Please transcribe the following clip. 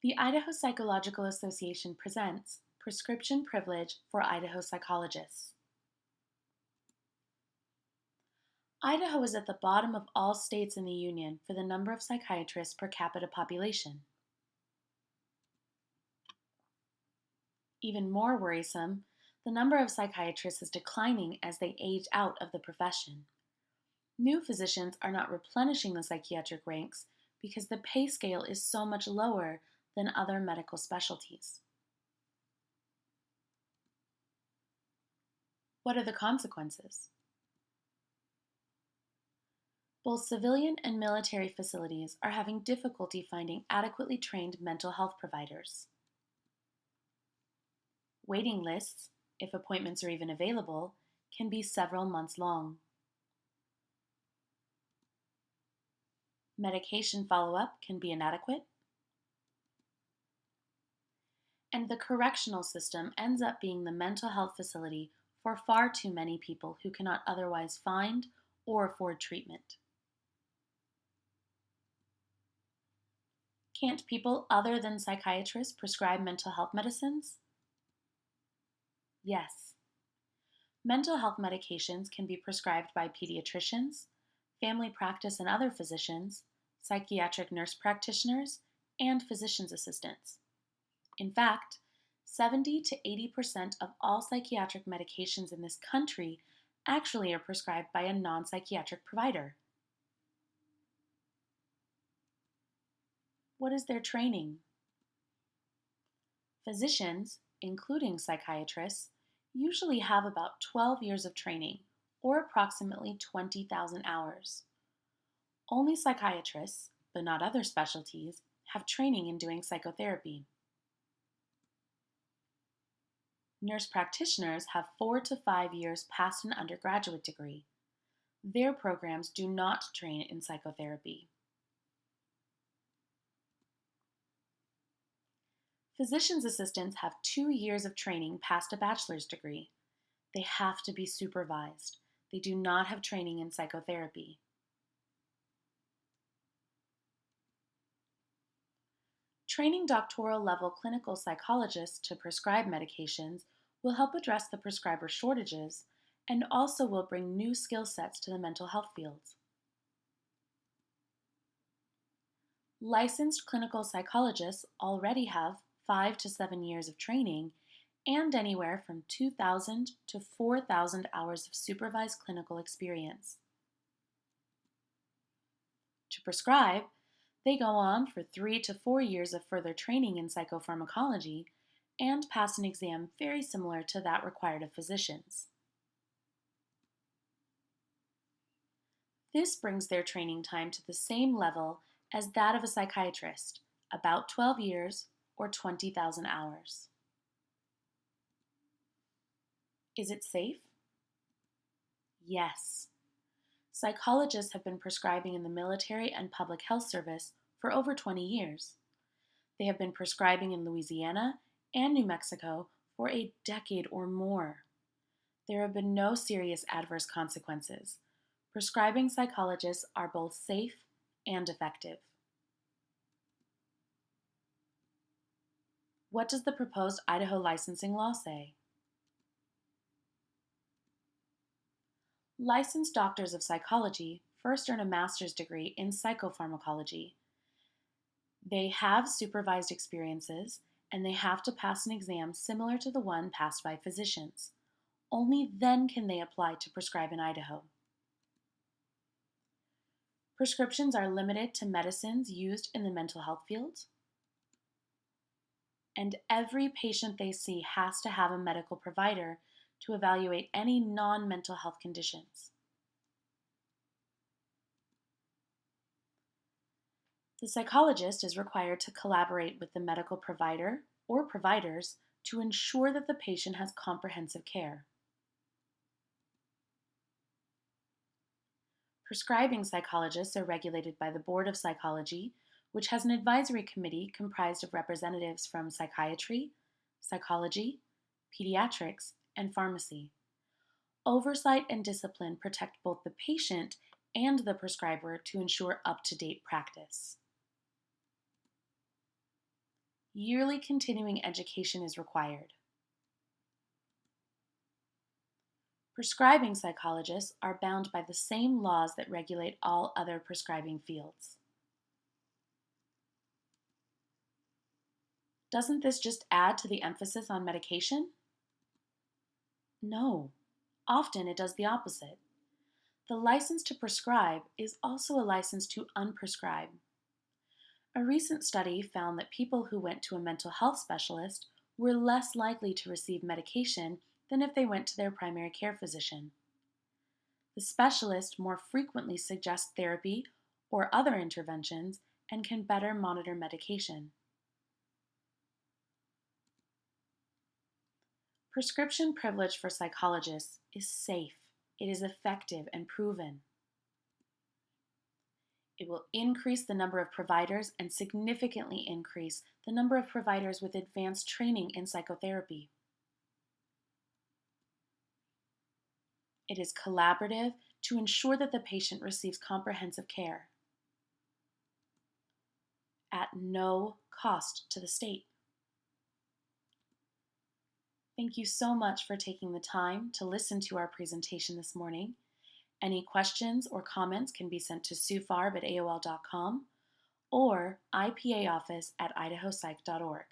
The Idaho Psychological Association presents Prescription Privilege for Idaho Psychologists. Idaho is at the bottom of all states in the Union for the number of psychiatrists per capita population. Even more worrisome, the number of psychiatrists is declining as they age out of the profession. New physicians are not replenishing the psychiatric ranks because the pay scale is so much lower than other medical specialties. What are the consequences? Both civilian and military facilities are having difficulty finding adequately trained mental health providers. Waiting lists, if appointments are even available, can be several months long. Medication follow-up can be inadequate. And the correctional system ends up being the mental health facility for far too many people who cannot otherwise find or afford treatment. Can't people other than psychiatrists prescribe mental health medicines? Yes. Mental health medications can be prescribed by pediatricians, family practice and other physicians, psychiatric nurse practitioners, and physician's assistants. In fact, 70 to 80% of all psychiatric medications in this country actually are prescribed by a non-psychiatric provider. What is their training? Physicians, including psychiatrists, usually have about 12 years of training, or approximately 20,000 hours. Only psychiatrists, but not other specialties, have training in doing psychotherapy. Nurse practitioners have 4 to 5 years past an undergraduate degree. Their programs do not train in psychotherapy. Physician's assistants have 2 years of training past a bachelor's degree. They have to be supervised. They do not have training in psychotherapy. Training doctoral level clinical psychologists to prescribe medications will help address the prescriber shortages and also will bring new skill sets to the mental health fields. Licensed clinical psychologists already have 5 to 7 years of training and anywhere from 2,000 to 4,000 hours of supervised clinical experience. To prescribe, they go on for 3 to 4 years of further training in psychopharmacology and pass an exam very similar to that required of physicians. This brings their training time to the same level as that of a psychiatrist, about 12 years or 20,000 hours. Is it safe? Yes. Psychologists have been prescribing in the military and public health service for over 20 years. They have been prescribing in Louisiana and New Mexico for a decade or more. There have been no serious adverse consequences. Prescribing psychologists are both safe and effective. What does the proposed Idaho licensing law say? Licensed doctors of psychology first earn a master's degree in psychopharmacology. They have supervised experiences, and they have to pass an exam similar to the one passed by physicians. Only then can they apply to prescribe in Idaho. Prescriptions are limited to medicines used in the mental health field, and every patient they see has to have a medical provider to evaluate any non-mental health conditions. The psychologist is required to collaborate with the medical provider or providers to ensure that the patient has comprehensive care. Prescribing psychologists are regulated by the Board of Psychology, which has an advisory committee comprised of representatives from psychiatry, psychology, pediatrics, and pharmacy. Oversight and discipline protect both the patient and the prescriber to ensure up-to-date practice. Yearly continuing education is required. Prescribing psychologists are bound by the same laws that regulate all other prescribing fields. Doesn't this just add to the emphasis on medication? No. Often it does the opposite. The license to prescribe is also a license to unprescribe. A recent study found that people who went to a mental health specialist were less likely to receive medication than if they went to their primary care physician. The specialist more frequently suggests therapy or other interventions and can better monitor medication. Prescription privilege for psychologists is safe, it is effective and proven. It will increase the number of providers and significantly increase the number of providers with advanced training in psychotherapy. It is collaborative to ensure that the patient receives comprehensive care at no cost to the state. Thank you so much for taking the time to listen to our presentation this morning. Any questions or comments can be sent to suefarb@aol.com or ipaoffice@idahopsych.org.